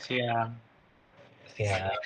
Siap. Siap.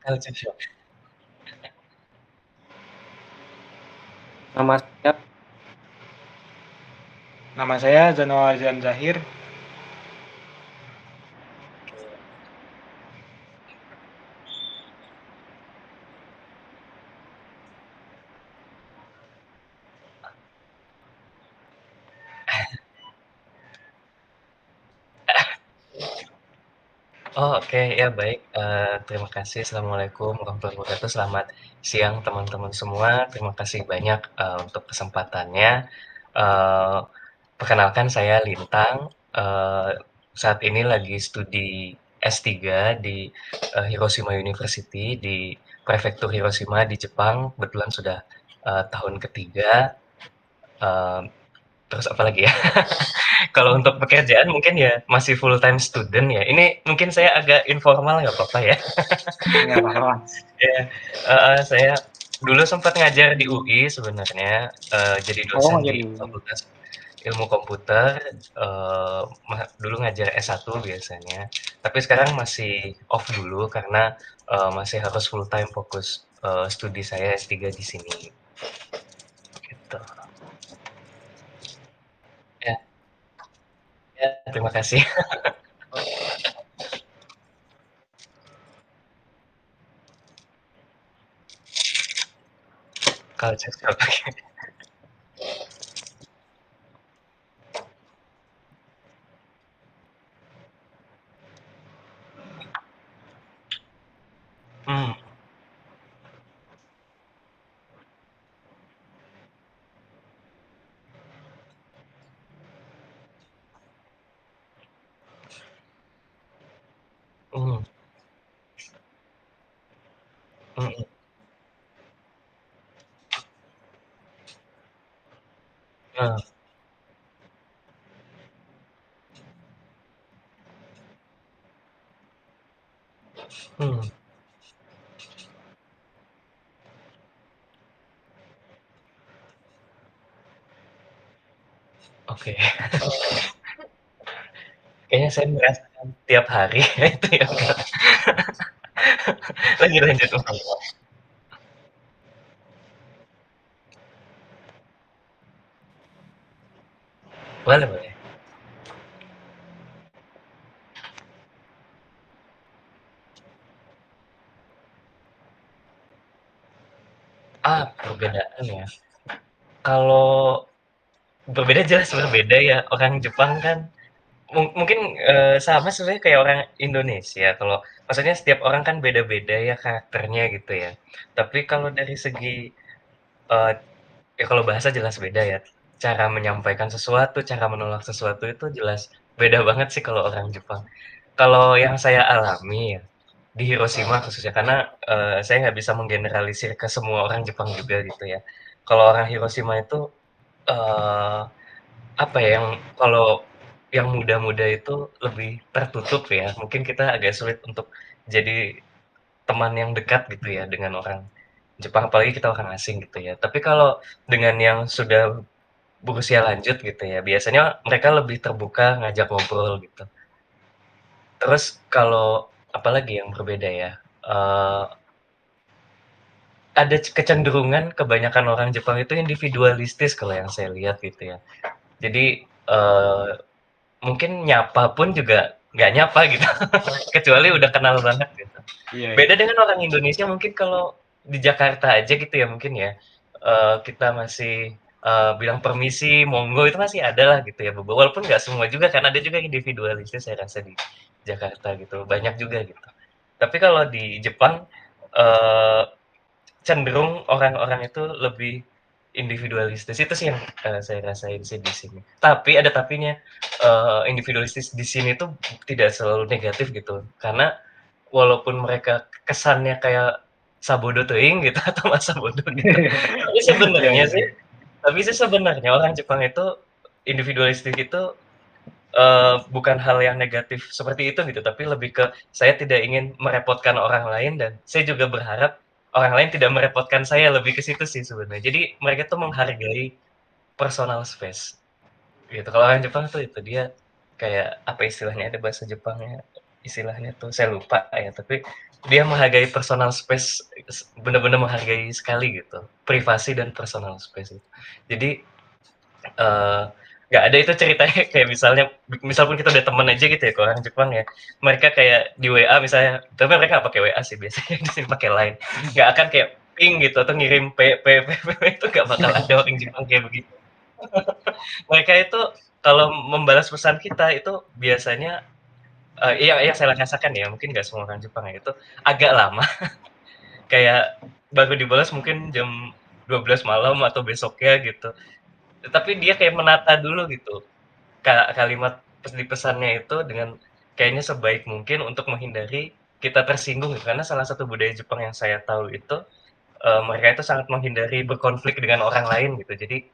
Culture shock. Nama saya Nama saya Zainal Ardian Zahir. Oh, oke, ya baik, terima kasih. Assalamualaikum warahmatullahi wabarakatuh. Selamat siang teman-teman semua. Terima kasih banyak, untuk kesempatannya. Eee, Perkenalkan saya Lintang, saat ini lagi studi S3 di, Hiroshima University di Prefektur Hiroshima di Jepang. Kebetulan sudah, tahun ketiga. 3 terus apa lagi ya? Kalau untuk pekerjaan mungkin ya masih full time student ya. Ini mungkin saya agak informal nggak apa-apa ya? Nggak apa-apa. Ya, saya dulu sempat ngajar di UI sebenarnya, jadi Oh, dosen di jadi Fakultas Ilmu Komputer, dulu ngajar S1 biasanya. Tapi sekarang masih off dulu karena, masih harus full time fokus, studi saya S3 di sini, gitu. Ya, ya, terima kasih. Culture shock. Mmm, mhm, mhm, heeh, hmm, oke. Kayaknya saya merasakan tiap hari itu ya, Kak. Lanjut lanjut, Mas. Boleh boleh. Perbedaan ya. Kalau berbeda jelas berbeda ya. Orang Jepang kan mungkin, sama sebenarnya kayak orang Indonesia. Kalau maksudnya setiap orang kan beda-beda ya karakternya gitu ya. Tapi kalau dari segi, eee, ya kalau bahasa jelas beda ya. Cara menyampaikan sesuatu, cara menolak sesuatu itu jelas beda banget sih kalau orang Jepang. Kalau yang saya alami ya, di Hiroshima khususnya karena, saya nggak bisa menggeneralisir ke semua orang Jepang juga gitu ya. Kalau orang Hiroshima itu, eee, apa ya, yang kalau yang muda-muda itu lebih tertutup ya, mungkin kita agak sulit untuk jadi teman yang dekat gitu ya dengan orang Jepang, apalagi kita orang asing gitu ya. Tapi kalau dengan yang sudah berusia lanjut gitu ya, biasanya mereka lebih terbuka ngajak ngobrol gitu. Terus kalau apalagi yang berbeda ya, eee, ada kecenderungan kebanyakan orang Jepang itu individualistis kalau yang saya lihat gitu ya. Jadi, mungkin nyapa pun juga nggak nyapa gitu, kecuali udah kenal banget gitu. iya, Beda iya. dengan orang Indonesia mungkin kalau di Jakarta aja gitu ya mungkin ya, kita masih, bilang permisi, monggo itu masih ada lah gitu ya, walaupun nggak semua juga kan, ada juga individualisnya saya rasa di Jakarta gitu, banyak juga gitu. Tapi kalau di Jepang, eee, cenderung orang-orang itu lebih individualistis, itu sih yang, saya rasain sih di sini. Tapi ada tapinya, individualistis di sini tuh tidak selalu negatif gitu, karena walaupun mereka kesannya kayak sabodo teuing gitu atau masa bodoh gitu, tapi Iya, sebenarnya iya, sih iya. orang Jepang itu individualistik itu, bukan hal yang negatif seperti itu gitu, tapi lebih ke saya tidak ingin merepotkan orang lain dan saya juga berharap orang lain tidak merepotkan saya, lebih ke situ sih sebenarnya. Jadi mereka tuh menghargai personal space gitu. Kalau orang Jepang tuh itu dia kayak apa istilahnya, ada bahasa Jepangnya, istilahnya tuh saya lupa ya, tapi dia menghargai personal space, benar-benar menghargai sekali gitu, privasi dan personal space itu. Jadi Eee, nggak ada itu ceritanya kayak misalnya misal pun kita udah temen aja gitu ya ke orang Jepang ya, mereka kayak di WA misalnya, tapi mereka nggak pakai WA sih biasanya di sini pakai Line, nggak akan kayak ping gitu atau ngirim itu nggak bakal ada orang Jepang kayak begitu. Mereka itu kalau membalas pesan kita itu biasanya, yang saya rasakan ya, mungkin nggak semua orang Jepang ya, itu agak lama, kayak baru dibalas mungkin jam 12 malam atau besoknya gitu. Tapi dia kayak menata dulu gitu, kalimat di pesannya itu dengan kayaknya sebaik mungkin untuk menghindari kita tersinggung gitu. Karena salah satu budaya Jepang yang saya tahu itu, mereka itu sangat menghindari berkonflik dengan orang lain gitu. Jadi,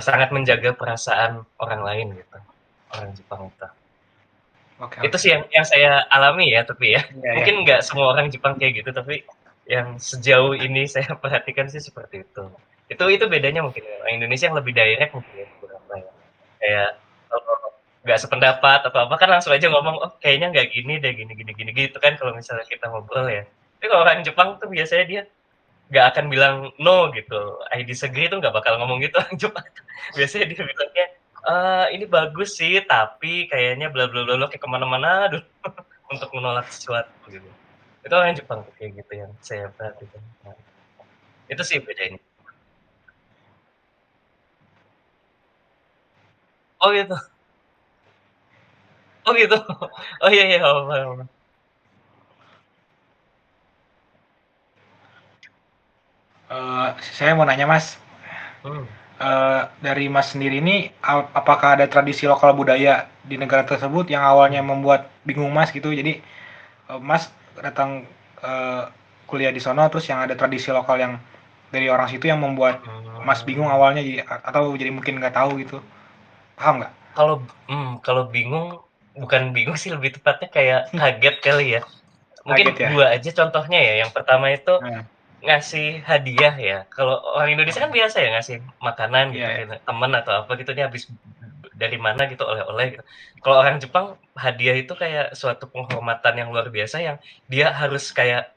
sangat menjaga perasaan orang lain gitu, orang Jepang itu. Oke, Itu oke. sih yang saya alami ya, tapi ya. Iya, iya. Mungkin nggak semua orang Jepang kayak gitu, tapi yang sejauh ini saya perhatikan sih seperti itu. Itu bedanya mungkin ya, orang Indonesia yang lebih direct mungkin ya, beberapa ya. Kayak kalau nggak sependapat atau apa kan langsung aja ngomong, "Oh kayaknya nggak gini deh, gini gini gini," gitu kan kalau misalnya kita ngobrol ya. Tapi kalau orang Jepang tuh biasanya dia nggak akan bilang no gitu, I disagree tuh nggak bakal ngomong gitu orang Jepang. Biasanya dia bilangnya, "Ini bagus sih, tapi kayaknya bla bla bla bla," kayak kemana-mana dulu untuk menolak sesuatu gitu. Itu orang Jepang tuh kayak gitu yang saya perhatikan. Nah, itu sih bedanya. Oh gitu? Oh gitu? Oh iya iya, paham paham paham. Saya mau nanya Mas, Mmm, dari Mas sendiri ini, apakah ada tradisi lokal budaya di negara tersebut yang awalnya mhm, membuat bingung Mas gitu? Jadi, Mas datang, eee, kuliah di sono, terus yang ada tradisi lokal yang dari orang situ yang membuat Mas bingung mmm. awalnya atau jadi mungkin nggak tahu gitu, paham nggak? Kalau bingung, bukan bingung sih lebih tepatnya kayak kaget kali ya. Mungkin Kaget ya? 2 aja contohnya ya, yang pertama itu Heeh, ngasih hadiah ya. Kalau orang Indonesia kan biasa ya ngasih makanan iya, gitu, iya. kayak temen atau apa gitu, dia habis dari mana gitu, oleh-oleh gitu. Kalau orang Jepang, hadiah itu kayak suatu penghormatan yang luar biasa yang dia harus kayak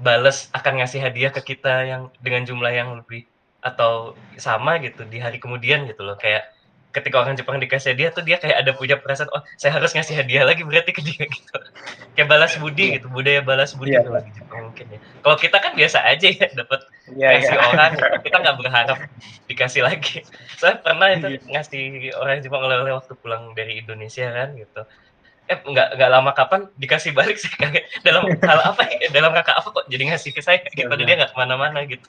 bales akan ngasih hadiah ke kita yang dengan jumlah yang lebih atau sama gitu di hari kemudian gitu loh. Kayak ketika orang Jepang dikasih hadiah tuh dia kayak ada punya perasaan, "Oh, saya harus ngasih hadiah lagi berarti ke dia," gitu. Kayak balas budi Iya, gitu, budaya balas iya, budi kalau iya. di Jepang mungkin ya. Kalau kita kan biasa aja ya dapet Iya, iya. ngasih orang gitu, kita nggak berharap dikasih lagi. Saya pernah itu Iya. ngasih orang Jepang oleh-oleh waktu pulang dari Indonesia kan gitu. Nggak lama kapan dikasih balik saya kaget, dalam hal apa ya, dalam rangka apa kok jadi ngasih ke saya gitu, Siap, padahal dia siap. nggak ke mana-mana gitu.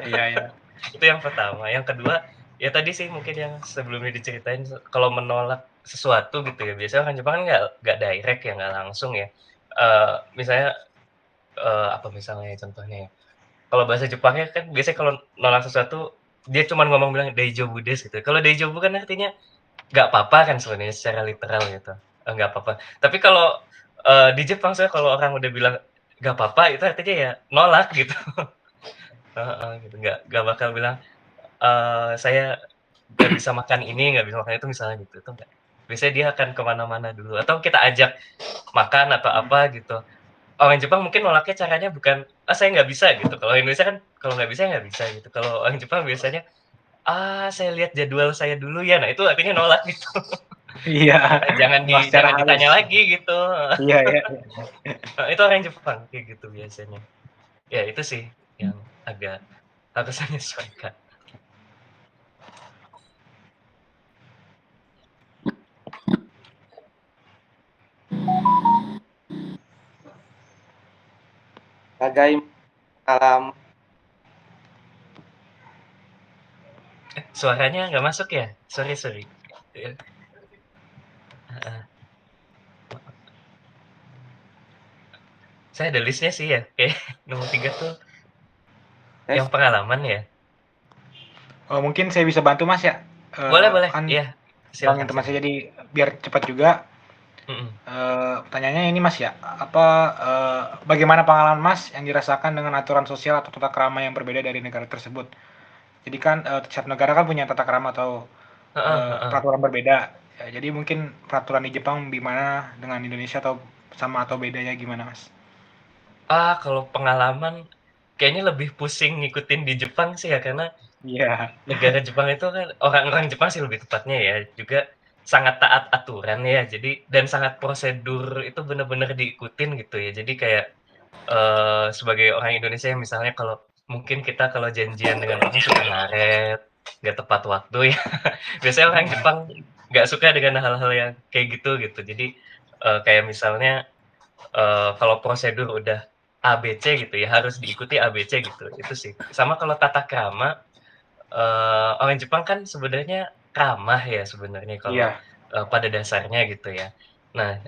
Iya, iya. Itu yang pertama. Yang kedua, ya tadi sih mungkin yang sebelumnya diceritain kalau menolak sesuatu gitu ya, biasanya orang Jepang kan nggak direct ya, nggak langsung ya. Misalnya, apa misalnya ya contohnya ya, kalau bahasa Jepangnya kan biasanya kalau nolak sesuatu, dia cuman ngomong bilang "daijoubu desu" gitu. Kalau daijoubu kan artinya nggak apa-apa kan sebenarnya secara literal gitu, nggak apa-apa. Tapi kalau, di Jepang soalnya kalau orang udah bilang nggak apa-apa, itu artinya ya nolak gitu. Heeh, gitu. Nggak bakal bilang, "Saya nggak bisa makan ini, nggak bisa makan itu," misalnya gitu, itu nggak. Biasanya dia akan ke mana-mana dulu, atau kita ajak makan atau Mhm. apa gitu. Orang Jepang mungkin nolaknya caranya bukan, "Ah, saya nggak bisa," gitu. Kalau Indonesia kan kalau nggak bisa, ya nggak bisa gitu. Kalau orang Jepang biasanya, "Ah, saya lihat jadwal saya dulu ya." Nah, itu artinya nolak gitu. Iya, nolak secara Jangan halus. ditanya lagi gitu, Iya, iya, iya. itu orang Jepang kayak gitu biasanya. Ya itu sih yang agak harus menyesuaikan. Sebagai alam Suaranya nggak masuk ya? Sorry sorry. Iya, heeh. Saya ada list-nya sih ya, kayak nomor 3 tuh saya yang pengalaman ya? Mungkin saya bisa bantu Mas ya, Boleh boleh, kan iya. Bang Silakan. Mas, jadi biar cepat juga. Pertanyaannya ini Mas ya, bagaimana pengalaman Mas yang dirasakan dengan aturan sosial atau tata krama yang berbeda dari negara tersebut? Jadi kan setiap negara kan punya tata krama atau peraturan berbeda. Ya, jadi mungkin peraturan di Jepang gimana dengan Indonesia atau sama atau bedanya gimana Mas? Kalau pengalaman kayaknya lebih pusing ngikutin di Jepang sih ya, karena Iya. negara Jepang itu kan orang-orang Jepang sih lebih tepatnya ya, juga sangat taat aturan ya, jadi dan sangat prosedur itu bener-bener diikutin gitu ya. Jadi kayak, sebagai orang Indonesia yang misalnya kalau mungkin kita kalau janjian dengan orang suka ngaret, nggak tepat waktu ya. Biasanya orang Jepang nggak suka dengan hal-hal yang kayak gitu, gitu. Jadi, kayak misalnya, kalau prosedur udah A, B, C gitu ya, harus diikuti A, B, C gitu, itu sih. Sama kalau tata krama, orang Jepang kan sebenarnya ramah ya sebenarnya kalau, Iya. pada dasarnya gitu ya. Nah,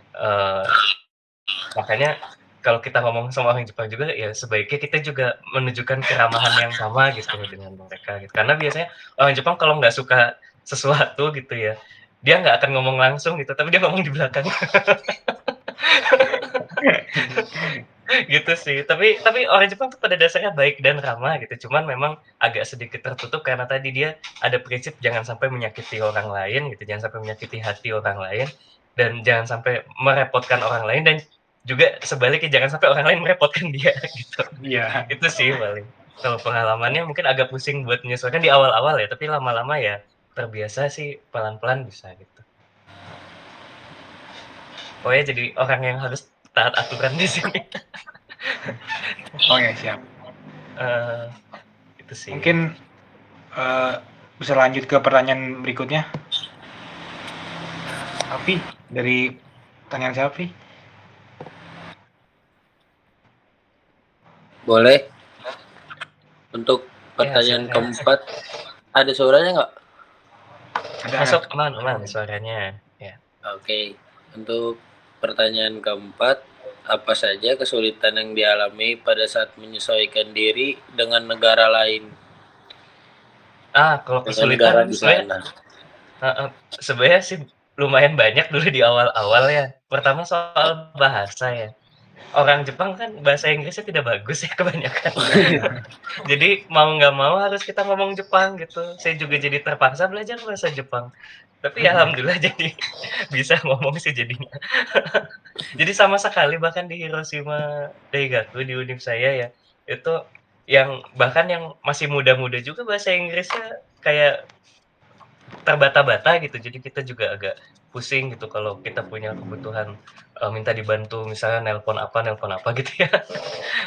makanya kalau kita ngomong sama orang Jepang juga ya sebaiknya kita juga menunjukkan keramahan yang sama gitu dengan mereka gitu. Karena biasanya orang Jepang kalau nggak suka sesuatu gitu ya, dia nggak akan ngomong langsung gitu, tapi dia ngomong di belakang. Gitu sih. Tapi orang Jepang tuh pada dasarnya baik dan ramah gitu, cuman memang agak sedikit tertutup karena tadi dia ada prinsip jangan sampai menyakiti orang lain gitu, jangan sampai menyakiti hati orang lain, dan jangan sampai merepotkan orang lain, dan juga sebaliknya jangan sampai orang lain merepotkan dia gitu. Iya. Itu sih paling. Kalau pengalamannya mungkin agak pusing buat menyesuaikan di awal-awal ya, tapi lama-lama ya terbiasa sih, pelan-pelan bisa gitu. Pokoknya jadi orang yang harus taat aturan di sini. Oke, siap. Itu sih. Mungkin bisa lanjut ke pertanyaan berikutnya. Alfi, dari pertanyaan siapa, Alfi? Boleh. Untuk pertanyaan keempat, ada suaranya nggak? Masuk aman suaranya. Ya. Oke. Untuk pertanyaan keempat, apa saja kesulitan yang dialami pada saat menyesuaikan diri dengan negara lain? Kalau kesulitan sebenarnya sih lumayan banyak dulu di awal-awal ya. Pertama soal bahasa ya. Orang Jepang kan bahasa Inggrisnya tidak bagus ya kebanyakan. Jadi mau nggak mau harus kita ngomong Jepang gitu. Saya juga jadi terpaksa belajar bahasa Jepang. Tapi ya alhamdulillah jadi bisa ngomong sih jadinya. Jadi sama sekali bahkan di Hiroshima Daigaku di univ saya ya, itu yang bahkan yang masih muda-muda juga bahasa Inggrisnya kayak terbata-bata gitu. Jadi kita juga agak pusing gitu kalau kita punya kebutuhan, minta dibantu misalnya nelpon apa gitu ya,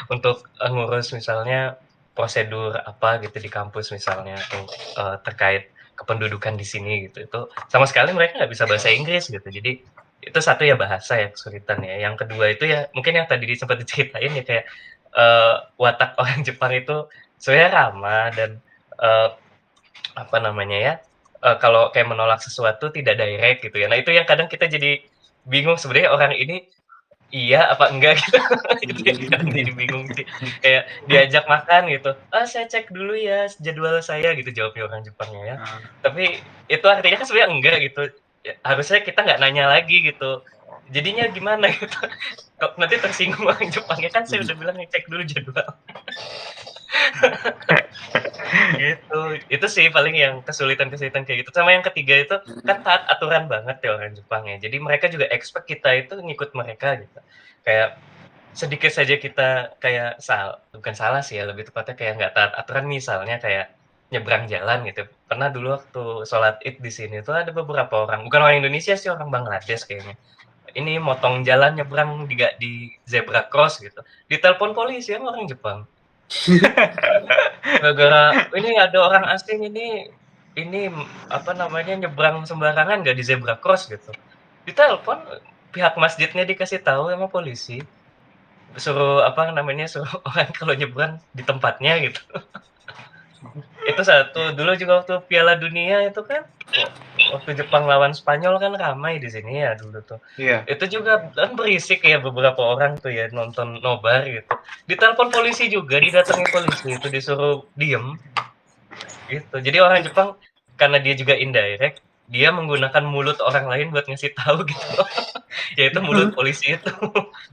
untuk, ngurus misalnya prosedur apa gitu di kampus misalnya, atau, terkait kependudukan di sini gitu. Itu sama sekali mereka nggak bisa bahasa Inggris gitu. Jadi itu satu ya bahasa ya kesulitan ya. Yang kedua itu ya mungkin yang tadi sempat diceritain ya kayak, watak orang Jepang itu sebenarnya ramah dan, apa namanya ya, kalau kayak menolak sesuatu tidak direct gitu ya. Nah itu yang kadang kita jadi bingung sebenarnya orang ini iya apa enggak gitu. Itu yang kadang jadi bingung sih. Kayak diajak makan gitu, saya cek dulu ya jadwal saya," gitu jawabnya orang Jepangnya ya. Tapi itu artinya kan sebenarnya enggak gitu. Ya, harusnya kita nggak nanya lagi gitu. Jadinya gimana gitu, kok nanti tersinggung orang Jepangnya, kan saya udah bilang ngecek dulu jadwal. Gitu, itu sih paling yang kesulitan-kesulitan kayak gitu. Sama yang ketiga itu kan taat aturan banget ya orang Jepang ya. Jadi mereka juga expect kita itu ngikut mereka gitu. Kayak sedikit saja kita kayak bukan salah sih ya, lebih tepatnya kayak nggak taat aturan misalnya kayak nyebrang jalan gitu. Pernah dulu waktu sholat Id di sini tuh ada beberapa orang, bukan orang Indonesia sih, orang Bangladesh kayaknya. Ini motong jalan nyebrang di zebra cross gitu. Ditelepon polisi sama orang Jepang. Gara-gara ini ada orang asing ini apa namanya nyebrang sembarangan nggak di zebra cross gitu. Ditelepon pihak masjidnya dikasih tahu sama polisi. Suruh apa namanya suruh orang kalau nyebrang di tempatnya gitu. Itu satu. Dulu juga waktu Piala Dunia itu kan waktu Jepang lawan Spanyol kan ramai di sini ya dulu tuh. Iya. Itu juga kan berisik ya beberapa orang tuh ya nonton nobar gitu. Ditelepon polisi juga, didatangi polisi itu disuruh diem gitu. Jadi orang Jepang karena dia juga indirect, dia menggunakan mulut orang lain buat ngasih tahu gitu loh. Yaitu mulut polisi itu.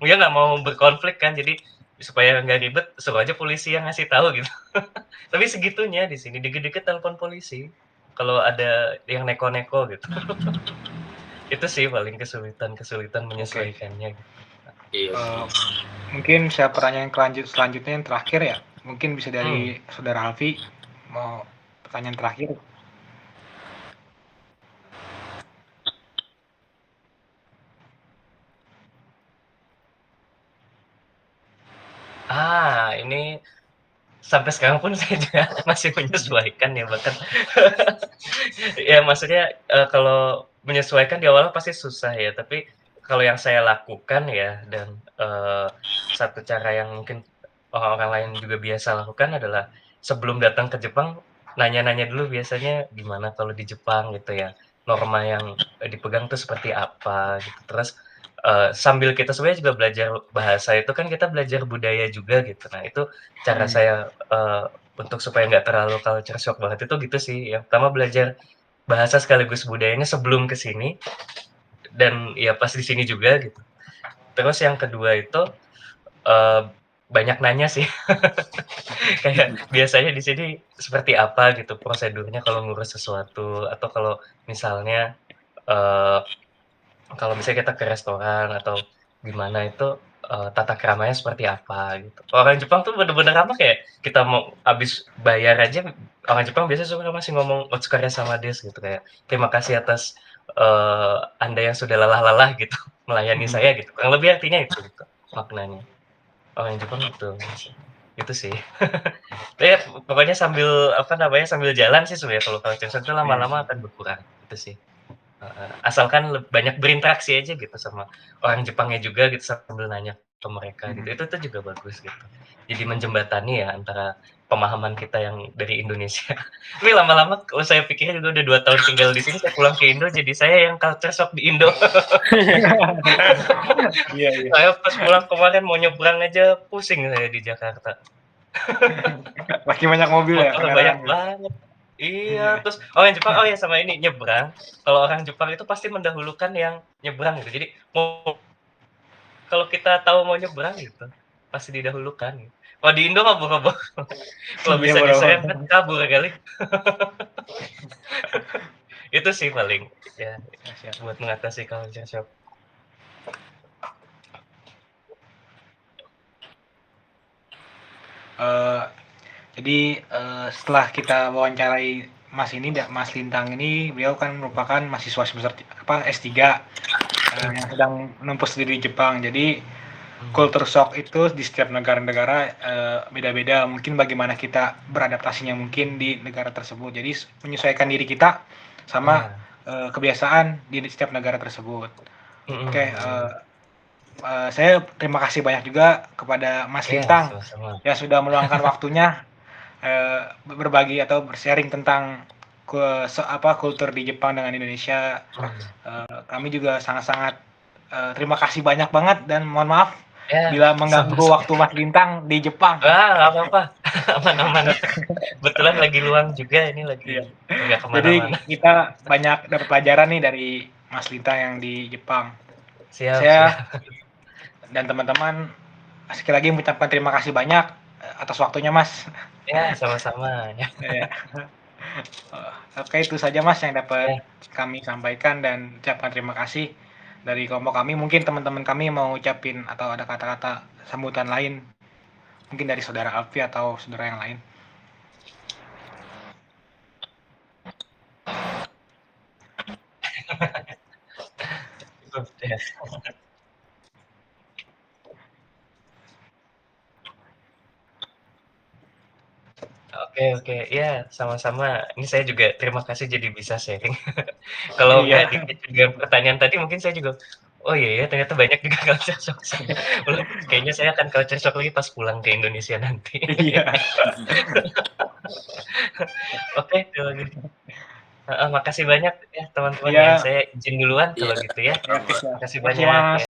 Dia nggak mau berkonflik kan, jadi supaya nggak ribet suruh aja polisi yang ngasih tahu gitu. Tapi segitunya di sini, dikit-dikit telepon polisi kalau ada yang neko-neko gitu. Itu sih paling kesulitan menyesuaikannya gitu. Iya. Mungkin saya pertanyaan selanjutnya yang terakhir ya. Mungkin bisa dari Saudara Alfi, mau pertanyaan terakhir. Ini sampai sekarang pun saya juga masih menyesuaikan ya bahkan. Ya maksudnya kalau menyesuaikan di awal pasti susah ya, tapi kalau yang saya lakukan ya dan satu cara yang mungkin orang lain juga biasa lakukan adalah sebelum datang ke Jepang nanya-nanya dulu biasanya gimana kalau di Jepang gitu ya, norma yang dipegang tuh seperti apa gitu. Terus sambil kita sebenarnya juga belajar bahasa itu kan kita belajar budaya juga gitu. Nah itu cara saya untuk supaya nggak terlalu culture shock banget itu gitu sih. Yang pertama belajar bahasa sekaligus budayanya sebelum ke sini dan ya pas di sini juga gitu. Terus yang kedua itu banyak nanya sih. Kayak biasanya di sini seperti apa gitu prosedurnya kalau ngurus sesuatu atau kalau misalnya kalau misalnya kita ke restoran atau gimana itu tata keramanya seperti apa gitu. Orang Jepang tuh bener-bener apa kayak kita mau habis bayar aja orang Jepang biasanya suka masih ngomong "Otsukare sama desu" gitu kayak terima kasih atas Anda yang sudah lelah-lelah gitu melayani saya gitu. Kurang lebih artinya itu gitu maknanya. Orang Jepang gitu. Itu sih. Ya pokoknya sambil apa namanya sambil jalan sih sebenarnya kalau culture shock itu lama-lama akan berkurang itu sih. Asalkan banyak berinteraksi aja gitu sama orang Jepangnya juga gitu sambil nanya ke mereka gitu. Itu tuh juga bagus gitu. Jadi menjembatani ya antara pemahaman kita yang dari Indonesia. Tapi lama-lama kalau saya pikir juga udah 2 tahun tinggal di sini, saya pulang ke Indo jadi saya yang culture shock di Indo. Iya. Saya pas pulang kemarin mau nyebrang aja pusing saya di Jakarta. Makin banyak mobil ya. Motor banyak banget. Iya, terus yang Jepang ya sama ini nyebrang. Kalau orang Jepang itu pasti mendahulukan yang nyebrang gitu. Jadi kalau kita tahu mau nyebrang gitu, pasti didahulukan. Gitu. Kalau di Indo mah boro-boro. Kalau bisa diserempet kabur kali. Itu sih paling ya buat mengatasi culture shock. Jadi setelah kita wawancarai Mas Lintang ini, beliau kan merupakan mahasiswa semester S3 yang sedang menempuh studi di Jepang. Jadi culture shock itu di setiap negara-negara beda-beda. Mungkin bagaimana kita beradaptasinya mungkin di negara tersebut. Jadi menyesuaikan diri kita sama kebiasaan di setiap negara tersebut. Oke. Saya terima kasih banyak juga kepada Mas Lintang yang sudah meluangkan waktunya berbagi atau bersharing tentang kultur di Jepang dengan Indonesia. Kami juga sangat-sangat terima kasih banyak banget dan mohon maaf bila mengganggu waktu Mas Lintang di Jepang. Nggak apa-apa, aman-aman. Kebetulan lagi luang juga ini lagi nggak kemana-mana. Jadi kita banyak dapat pelajaran nih dari Mas Lintang yang di Jepang. Saya dan teman-teman sekali lagi mengucapkan terima kasih banyak atas waktunya Mas. Ya, sama-sama. Ya. Oke, itu saja Mas yang dapat kami sampaikan dan ucapkan terima kasih dari kelompok kami. Mungkin teman-teman kami mau ucapin atau ada kata-kata sambutan lain. Mungkin dari Saudara Alfi atau saudara yang lain. Oke. Ya, sama-sama. Ini saya juga terima kasih jadi bisa sharing. Kalau nggak dengan pertanyaan tadi mungkin saya juga, oh iya ya ternyata banyak juga culture shock saya. Kayaknya saya akan culture shock lagi pas pulang ke Indonesia nanti. Iya. Oke, kalau gitu. Makasih banyak ya teman-teman ya. Saya izin duluan kalau gitu ya. Terima kasih banyak.